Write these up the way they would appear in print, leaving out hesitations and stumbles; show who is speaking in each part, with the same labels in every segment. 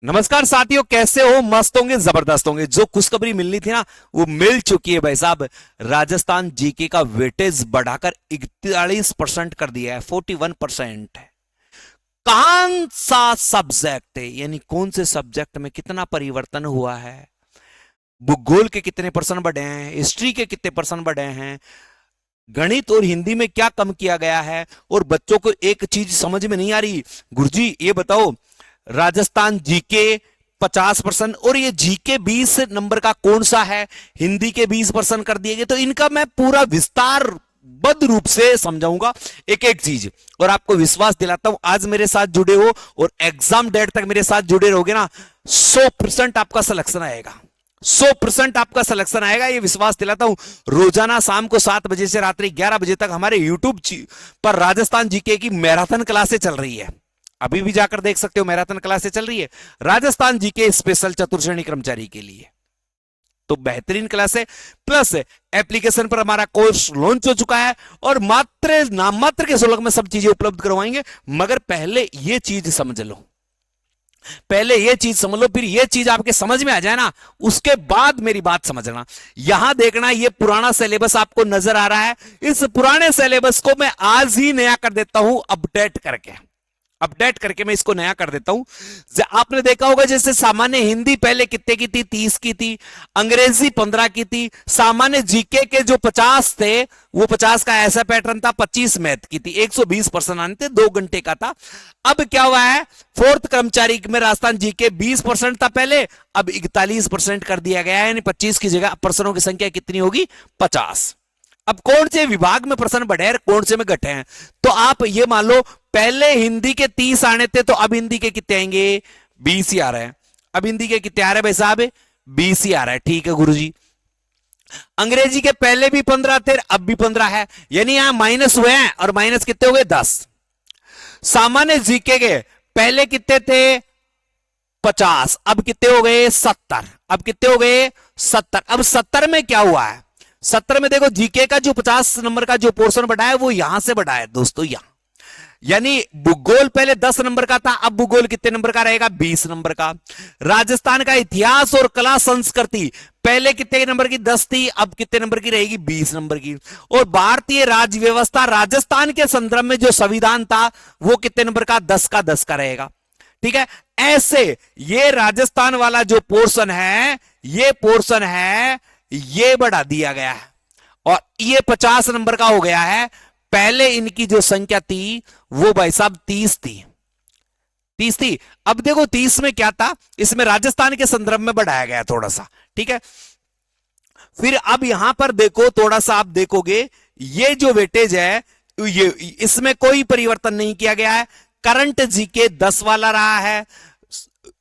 Speaker 1: नमस्कार साथियों, कैसे हो? मस्त होंगे, जबरदस्त होंगे। जो खुशखबरी मिलनी थी ना, वो मिल चुकी है भाई साहब। राजस्थान जीके का वेटेज बढ़ाकर 41% कर दिया है, 41%। कौन सा सब्जेक्ट है, यानी कौन से सब्जेक्ट में कितना परिवर्तन हुआ है? भूगोल के कितने परसेंट बढ़े हैं, हिस्ट्री के कितने परसेंट बढ़े हैं, गणित और हिंदी में क्या कम किया गया है। और बच्चों को एक चीज समझ में नहीं आ रही, गुरुजी ये बताओ, राजस्थान जीके 50% और ये जीके 20 नंबर का कौन सा है, हिंदी के 20% कर दिए गए। तो इनका मैं पूरा विस्तार बद्ध रूप से समझाऊंगा एक एक चीज, और आपको विश्वास दिलाता हूं, आज मेरे साथ जुड़े हो और एग्जाम डेट तक मेरे साथ जुड़े रहोगे ना, 100% आपका सिलेक्शन आएगा। 100% आपका सिलेक्शन आएगा, ये विश्वास दिलाता हूं। रोजाना शाम को 7 बजे से रात्रि 11 बजे तक हमारे यूट्यूब पर राजस्थान जीके की मैराथन क्लासें चल रही है। अभी भी जाकर देख सकते हो, मैराथन क्लासें चल रही है राजस्थान जीके स्पेशल चतुर्श्रेणी कर्मचारी के लिए। तो बेहतरीन क्लास है। प्लस एप्लीकेशन पर हमारा कोर्स लॉन्च हो चुका है और मात्र नाममात्र के शुल्क में सब चीजें उपलब्ध करवाएंगे। मगर पहले यह चीज समझ लो, पहले यह चीज समझ लो, फिर यह चीज आपके समझ में आ जाए ना, उसके बाद मेरी बात समझना। यहां देखना, यह पुराना सिलेबस आपको नजर आ रहा है। इस पुराने सिलेबस को मैं आज ही नया कर देता हूं, अपडेट करके मैं इसको नया कर देता हूं। आपने देखा होगा, जैसे सामान्य हिंदी पहले कितने की थी, 30 की थी, अंग्रेजी 15 की थी, सामान्य जीके के जो 50 थे, वो 50 का ऐसा पैटर्न था, 25 मैथ की थी, 120% आने थे, 2 घंटे का था। अब क्या हुआ है, फोर्थ कर्मचारी में राजस्थान जीके 20% था पहले, अब 41% कर दिया गया है, यानी 25 की जगह पर्सनों की संख्या कितनी होगी, 50। अब कौन से विभाग में प्रश्न बढ़े हैं, कौन से में घटे हैं, तो आप ये मान लो, पहले हिंदी के 30 आने थे, तो अब हिंदी के कितने आएंगे, 20 ही आ रहे हैं। अब हिंदी के कितने आ रहे हैं भाई साहब, 20 ही आ रहा है। ठीक है गुरुजी। अंग्रेजी के पहले भी 15 थे, अब भी 15 है, यानी यहां माइनस हुए हैं, और माइनस कितने हो गए, 10। सामान्य जीके के पहले कितने थे, 50, अब कितने हो गए, 70। अब कितने हो गए, 70। अब 70 में क्या हुआ है, 70 में देखो, जीके का जो 50 नंबर का जो पोर्शन बढ़ा है, वो यहां से बढ़ा है दोस्तों, यहां। यानी भूगोल पहले 10 नंबर का था, अब भूगोल कितने नंबर का रहेगा, 20 नंबर का। राजस्थान का इतिहास और कला संस्कृति पहले कितने नंबर की, 10 थी, अब कितने नंबर की रहेगी, 20 नंबर की। और भारतीय राज्य व्यवस्था राजस्थान के संदर्भ में जो संविधान था, वो कितने नंबर का, 10 का 10 का रहेगा। ठीक है, ऐसे ये राजस्थान वाला जो पोर्शन है, ये पोर्शन है, ये बढ़ा दिया गया है, और ये 50 नंबर का हो गया है। पहले इनकी जो संख्या थी, वो भाई साहब 30 थी, 30 थी। अब देखो 30 में क्या था, इसमें राजस्थान के संदर्भ में बढ़ाया गया थोड़ा सा। ठीक है, फिर अब यहां पर देखो, थोड़ा सा आप देखोगे, ये जो वेटेज है, ये इसमें कोई परिवर्तन नहीं किया गया है। करंट जीके 10 वाला रहा है,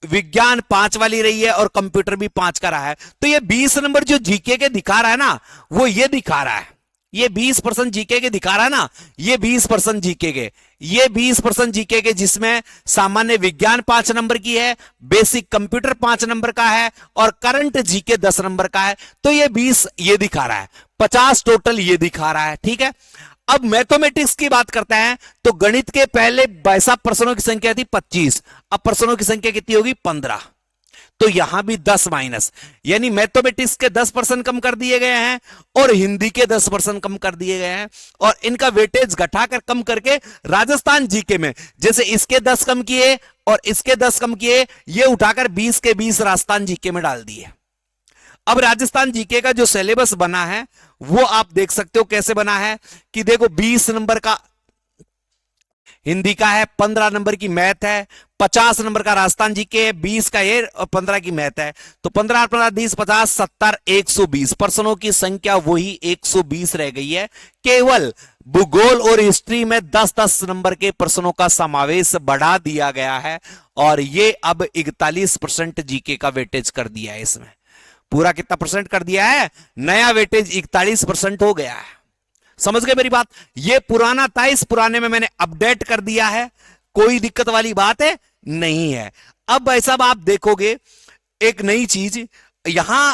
Speaker 1: विज्ञान 5 वाली रही है, और कंप्यूटर भी 5 का रहा है। तो ये 20 नंबर जो जीके के दिखा रहा है ना, वो ये दिखा रहा है, ये 20% जीके के दिखा रहा है ना, ये 20% जीके के, ये 20% जीके के, जिसमें सामान्य विज्ञान 5 नंबर की है, बेसिक कंप्यूटर 5 नंबर का है, और करंट जीके 10 नंबर का है। तो ये 20 ये दिखा रहा है, 50 टोटल ये दिखा रहा है। ठीक है, अब मैथमेटिक्स की बात करते हैं, तो गणित के पहले 22 प्रश्नों की संख्या थी 25, अब प्रश्नों की संख्या कितनी होगी, 15। तो यहां भी 10 माइनस, यानी मैथमेटिक्स के 10% कम कर दिए गए हैं, और हिंदी के 10% कम कर दिए गए हैं, और इनका वेटेज घटाकर कम करके राजस्थान जीके में, जैसे इसके 10 कम किए और इसके 10 कम किए, ये उठाकर 20 के 20 राजस्थान जीके में डाल दिए। अब राजस्थान जीके का जो सिलेबस बना है, वो आप देख सकते हो कैसे बना है, कि देखो 20 नंबर का हिंदी का है, 15 नंबर की मैथ है, 50 नंबर का राजस्थान जीके है, 20 का ये, और 15 की मैथ है। तो 15 15 20 50 70 120 प्रश्नों की संख्या वही 120 रह गई है। केवल भूगोल और हिस्ट्री में 10-10 नंबर के प्रश्नों का समावेश बढ़ा दिया गया है, और ये अब 41% जीके का वेटेज कर दिया है। इसमें पूरा कितना परसेंट कर दिया है, नया वेटेज 41% हो गया है। समझ गए मेरी बात? ये पुराना था, इस पुराने में मैंने अपडेट कर दिया है, कोई दिक्कत वाली बात है नहीं है। अब भाई साहब आप देखोगे एक नई चीज, यहां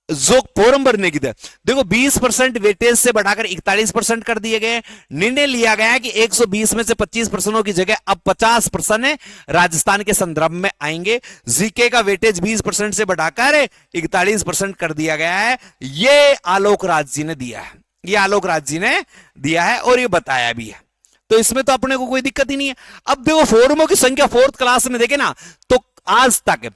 Speaker 1: जो फॉर्म भरने की था, देखो 20% वेटेज से बढ़ाकर 41% कर दिए गए। निर्णय लिया गया कि 120 में से 25% की जगह अब 50% राजस्थान के संदर्भ में आएंगे। जीके का वेटेज 20% से बढ़ाकर 41% कर दिया गया है। ये आलोक राज जी ने दिया है, ये आलोक राज जी ने दिया है और ये बताया भी है। तो इसमें तो अपने को कोई दिक्कत ही नहीं है। अब देखो फॉर्मों की संख्या फोर्थ क्लास में देखे ना, तो आज तक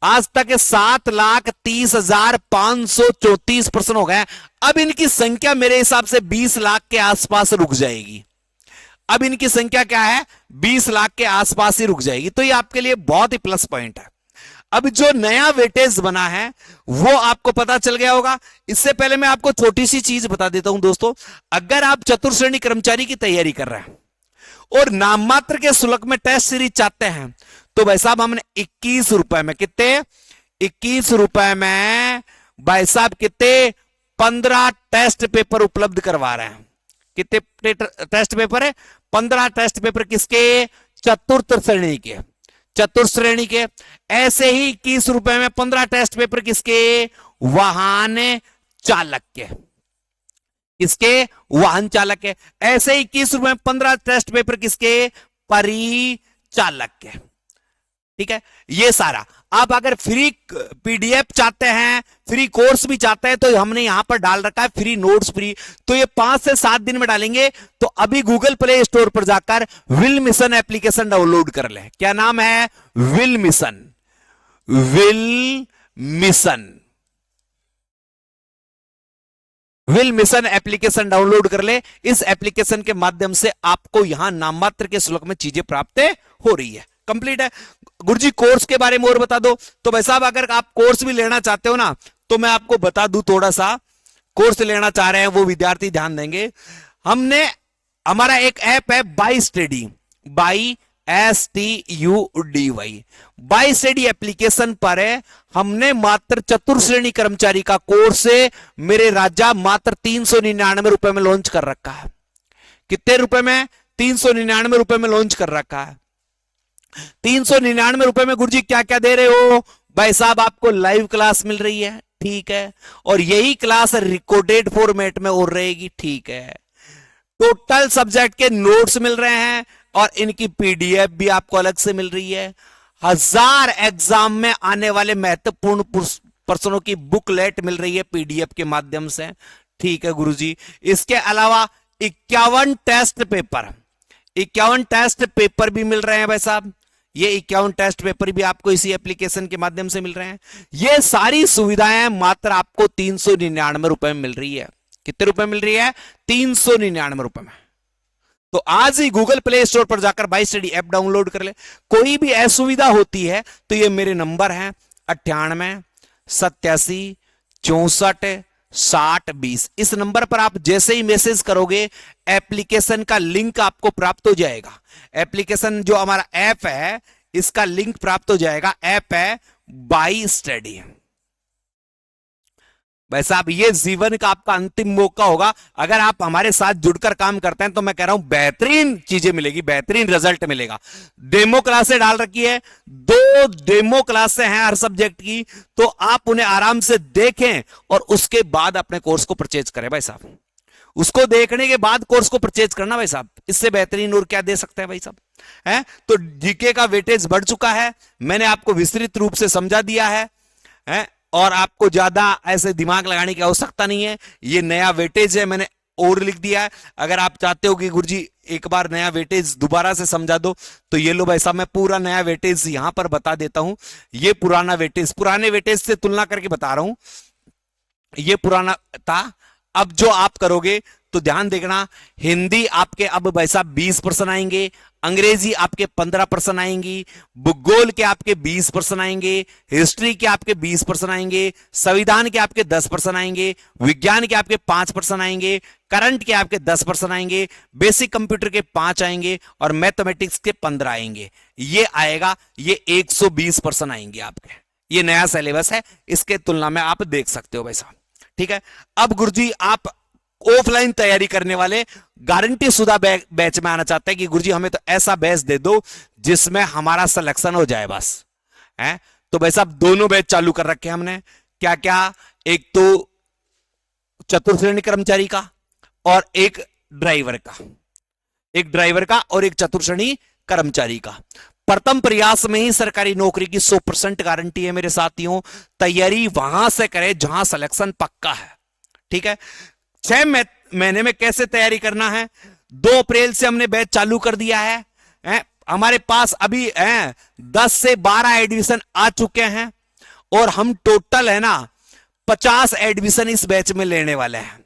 Speaker 1: 7,30,534 पर्सन हो गए। अब इनकी संख्या मेरे हिसाब से 20 लाख के आसपास रुक जाएगी। अब इनकी संख्या क्या है, 20 लाख के आसपास ही रुक जाएगी। तो ये आपके लिए बहुत ही प्लस पॉइंट है। अब जो नया वेटेज बना है वो आपको पता चल गया होगा। इससे पहले मैं आपको छोटी सी चीज बता देता हूं दोस्तों, अगर आप चतुर्श्रेणी कर्मचारी की तैयारी कर रहे हैं और नाम मात्र के शुल्क में टेस्ट सीरीज चाहते हैं, तो भाई साहब हमने 21 रुपए में, कितने 21 रुपए में भाई साहब कितने 15 टेस्ट पेपर उपलब्ध करवा रहे हैं। कितने टेस्ट पेपर है, 15 टेस्ट पेपर किसके, चतुर्थ श्रेणी के, चतुर्थ श्रेणी के। ऐसे ही 21 रुपए में 15 टेस्ट पेपर किसके, वाहन चालक के, किसके, वाहन चालक के। ऐसे ही 21 रुपए में 15 टेस्ट पेपर किसके, परिचालक के। ठीक है, ये सारा। आप अगर फ्री पीडीएफ चाहते हैं, फ्री कोर्स भी चाहते हैं, तो हमने यहां पर डाल रखा है फ्री नोट्स फ्री। तो ये 5 से 7 दिन में डालेंगे। तो अभी गूगल प्ले स्टोर पर जाकर विल मिशन एप्लीकेशन डाउनलोड कर लें। क्या नाम है, will mission, will mission, will mission application download कर ले। इस एप्लीकेशन के माध्यम से आपको यहां नाम मात्र के शुल्क में चीजें प्राप्त हो रही है। कंप्लीट है। गुरुजी कोर्स के बारे में और बता दो। तो भाई साहब अगर आप कोर्स भी लेना चाहते हो ना, तो मैं आपको बता दूं थोड़ा सा। कोर्स लेना चाह रहे हैं वो विद्यार्थी ध्यान देंगे। हमने, हमारा एक ऐप है by study, by STUDY, by study application पर है। हमने मात्र चतुर्श्रेणी कर्मचारी का कोर्स से मेरे राजा मात्र 399 रुपए में लॉन्च कर रखा है। कितने रुपए में, 399 रुपए में लॉन्च कर रखा है। 399 रुपए में गुरुजी क्या क्या दे रहे हो भाई साहब, आपको लाइव क्लास मिल रही है, ठीक है, और यही क्लास रिकॉर्डेड फॉर्मेट में और रहेगी, ठीक है। टोटल सब्जेक्ट के नोट्स मिल रहे हैं और इनकी पीडीएफ भी आपको अलग से मिल रही है। 1000 एग्जाम में आने वाले महत्वपूर्ण प्रश्नों की बुकलेट मिल रही है पीडीएफ के माध्यम से, ठीक है गुरुजी। इसके अलावा 51 टेस्ट पेपर, 51 टेस्ट पेपर भी मिल रहे हैं भाई साहब। ये 51 टेस्ट पेपर भी आपको इसी एप्लीकेशन के माध्यम से मिल रहे हैं। ये सारी सुविधाएं मात्र आपको 399 रुपए में मिल रही है। कितने रुपए मिल रही है, 399 रुपए में। तो आज ही गूगल प्ले स्टोर पर जाकर बाई स्टडी ऐप डाउनलोड कर ले। कोई भी असुविधा होती है तो ये मेरे नंबर हैं 98 87 64 60 20। इस नंबर पर आप जैसे ही मैसेज करोगे एप्लीकेशन का लिंक आपको प्राप्त हो जाएगा। एप्लीकेशन जो हमारा ऐप है इसका लिंक प्राप्त हो जाएगा। ऐप है बाई स्टडी। भाई साहब ये जीवन का आपका अंतिम मौका होगा। अगर आप हमारे साथ जुड़कर काम करते हैं तो मैं कह रहा हूं बेहतरीन चीजें मिलेगी, बेहतरीन रिजल्ट मिलेगा। डेमो क्लासें डाल रखी है, 2 डेमो क्लासें हैं हर सब्जेक्ट की, तो आप उन्हें आराम से देखें और उसके बाद अपने कोर्स को परचेज करें भाई साहब। उसको देखने के बाद कोर्स को परचेज करना भाई साहब, इससे बेहतरीन और क्या दे सकते हैं भाई साहब, है। तो जीके का वेटेज बढ़ चुका है, मैंने आपको विस्तृत रूप से समझा दिया है, और आपको ज्यादा ऐसे दिमाग लगाने की आवश्यकता नहीं है। ये नया वेटेज है, मैंने और लिख दिया है। अगर आप चाहते हो कि गुरुजी एक बार नया वेटेज दोबारा से समझा दो, तो ये लो भाई साहब, मैं पूरा नया वेटेज यहां पर बता देता हूं। ये पुराना वेटेज, पुराने वेटेज से तुलना करके बता रहा हूं। ये पुराना था, अब जो आप करोगे तो ध्यान देखना, हिंदी आपके अब भाई साहब 20% आएंगे, अंग्रेजी आपके 15% आएंगी, भूगोल के आपके 20% आएंगे, हिस्ट्री के आपके 20% आएंगे, संविधान के आपके 10% आएंगे, विज्ञान के आपके 5% आएंगे, करंट के आपके 10% आएंगे, बेसिक कंप्यूटर के 5 आएंगे और मैथमेटिक्स के 15 आएंगे। ये आएगा, ये 120% आएंगे आपके। ये नया सिलेबस है, इसके तुलना में आप देख सकते हो भाई साहब, ठीक है। अब गुरुजी आप ऑफलाइन तैयारी करने वाले गारंटी शुदा बैच में आना चाहते हैं कि गुरुजी हमें तो ऐसा बैच दे दो जिसमें हमारा सिलेक्शन हो जाए बस, है। तो भाई साहब दोनों बैच चालू कर रखे हैं हमने। क्या क्या, एक तो चतुर्थ श्रेणी कर्मचारी का और एक ड्राइवर का, एक ड्राइवर का और एक चतुर्थ श्रेणी कर्मचारी का। प्रथम प्रयास में ही सरकारी नौकरी की 100% गारंटी है मेरे साथियों। तैयारी वहां से करें जहां सिलेक्शन पक्का है, ठीक है। 6 महीने में कैसे तैयारी करना है? 2 अप्रैल से हमने बैच चालू कर दिया है। हमारे पास अभी 10 से 12 एडमिशन आ चुके हैं और हम टोटल है ना 50 एडमिशन इस बैच में लेने वाले हैं,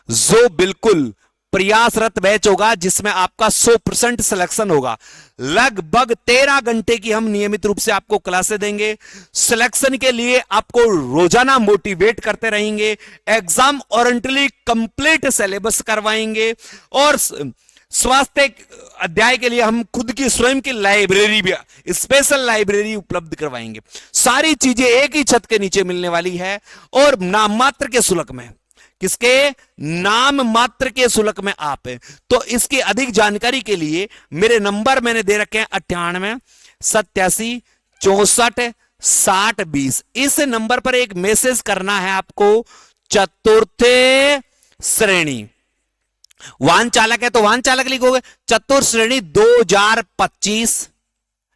Speaker 1: जो बिल्कुल प्रयासरत बैच होगा, जिसमें आपका 100% सिलेक्शन होगा। लगभग 13 घंटे की हम नियमित रूप से आपको क्लासें देंगे। सिलेक्शन के लिए आपको रोजाना मोटिवेट करते रहेंगे। एग्जाम ओरिएंटली कंप्लीट सिलेबस करवाएंगे और स्वास्थ्य अध्याय के लिए हम खुद की स्वयं की लाइब्रेरी भी, स्पेशल लाइब्रेरी उपलब्ध करवाएंगे। सारी चीजें एक ही छत के नीचे मिलने वाली है और नाम मात्र के शुल्क में। किसके? नाम मात्र के शुल्क में आप है। तो इसकी अधिक जानकारी के लिए मेरे नंबर मैंने दे रखे हैं 98 87 64 60 20। इस नंबर पर एक मैसेज करना है आपको। चतुर्थ श्रेणी वाहन चालक है तो वाहन चालक लिखोगे, चतुर्थ श्रेणी 2025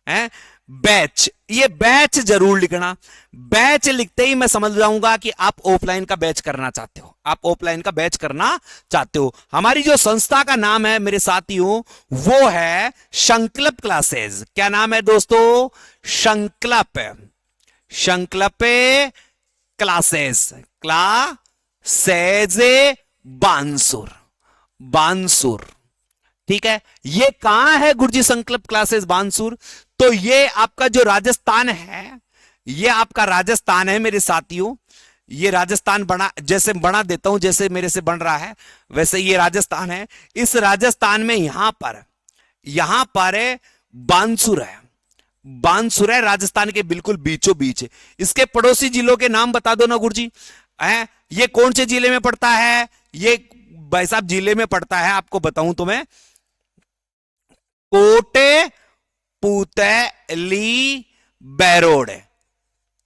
Speaker 1: है बैच, ये बैच जरूर लिखना। बैच लिखते ही मैं समझ जाऊंगा कि आप ऑफलाइन का बैच करना चाहते हो, आप ऑफलाइन का बैच करना चाहते हो। हमारी जो संस्था का नाम है मेरे साथियों, वो है संकल्प क्लासेस। क्या नाम है दोस्तों? संकल्प, संकल्प क्लासेस, क्लासेज बानसूर, बानसूर, ठीक है। ये कहां है गुरुजी संकल्प क्लासेस बानसूर? तो ये आपका जो राजस्थान है, ये आपका राजस्थान है मेरे साथियों। ये राजस्थान बना, जैसे बना देता हूं, जैसे मेरे से बन रहा है वैसे ये राजस्थान है। इस राजस्थान में यहां पर बानसूर है, बानसूर है राजस्थान के बिल्कुल बीचों बीच। इसके पड़ोसी जिलों के नाम बता दो ना गुरुजी। ये कौन से जिले में पड़ता है? ये भाई साहब जिले में पड़ता है, आपको बताऊं तो मैं, कोटपुतली बैरोड,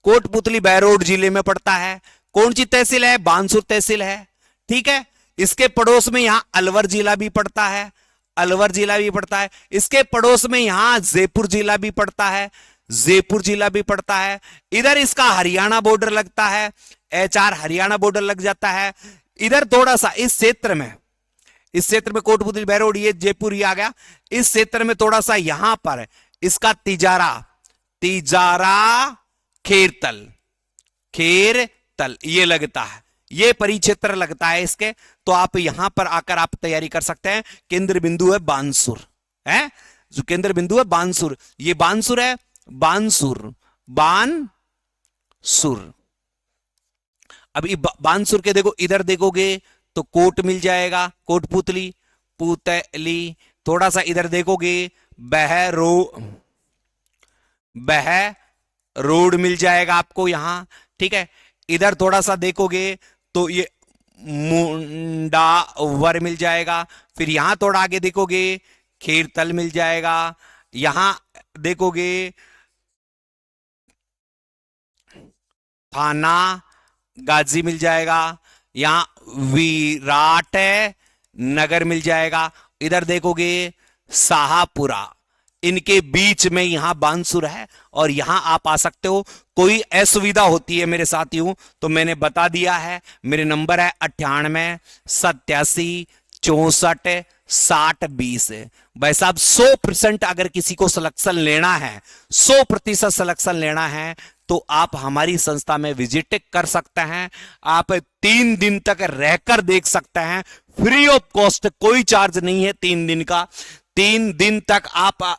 Speaker 1: कोटपुतली बैरोड जिले में पड़ता है। कौन सी तहसील है? बानसूर तहसील है, ठीक है। इसके पड़ोस में यहां अलवर जिला भी पड़ता है, अलवर जिला भी पड़ता है। इसके पड़ोस में यहां जयपुर जिला भी पड़ता है, जयपुर जिला भी पड़ता है। इधर इसका हरियाणा बॉर्डर लगता है, HR हरियाणा बॉर्डर लग जाता है। इधर थोड़ा सा इस क्षेत्र में, इस क्षेत्र में कोटपुतली बैरोड, ये जयपुर ही आ गया। इस क्षेत्र में थोड़ा सा यहां पर इसका तिजारा, तिजारा खेरतल, खेरतल ये लगता है, ये परिक्षेत्र लगता है इसके। तो आप यहां पर आकर आप तैयारी कर सकते हैं। केंद्र बिंदु है बानसूर, है जो केंद्र बिंदु है बानसूर, ये बानसूर है, बानसूर, बानसूर। अब बानसूर के देखो, इधर देखोगे तो कोट मिल जाएगा, कोटपुतली, पुतली। थोड़ा सा इधर देखोगे रोड मिल जाएगा आपको यहां, ठीक है। इधर थोड़ा सा देखोगे तो ये मुंडावर मिल जाएगा। फिर यहां थोड़ा आगे देखोगे खेरतल मिल जाएगा। यहां देखोगे थाना गाजी मिल जाएगा। यहां विराट नगर मिल जाएगा। इधर देखोगे शाहपुरा, इनके बीच में यहां बानसूर है और यहां आप आ सकते हो। कोई असुविधा होती है मेरे साथियों तो मैंने बता दिया है। मेरे नंबर है 98 87 64 60 20। भाई साहब 100% अगर किसी को सिलेक्शन लेना है, 100% सिलेक्शन लेना है तो आप हमारी संस्था में विजिट कर सकते हैं। आप 3 दिन तक रहकर देख सकते हैं, फ्री ऑफ कॉस्ट, कोई चार्ज नहीं है 3 दिन का। 3 दिन तक आप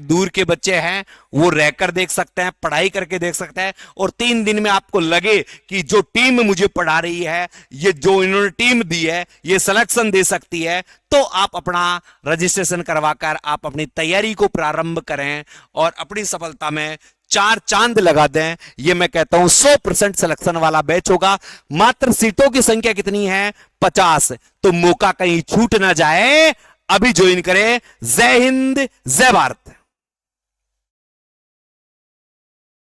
Speaker 1: दूर के बच्चे हैं वो रहकर देख सकते हैं, पढ़ाई करके देख सकते हैं। और 3 दिन में आपको लगे कि जो टीम मुझे पढ़ा रही है, ये जो इन्होंने टीम दी है, ये सिलेक्शन दे सकती है, तो आप अपना रजिस्ट्रेशन करवाकर आप अपनी तैयारी को प्रारंभ करें और अपनी सफलता में 4 चांद लगा दें। ये मैं कहता हूं 100% सिलेक्शन वाला बैच होगा। मात्र सीटों की संख्या कितनी है? 50। तो मौका कहीं छूट ना जाए, अभी ज्वाइन करें। जय हिंद, जय भारत।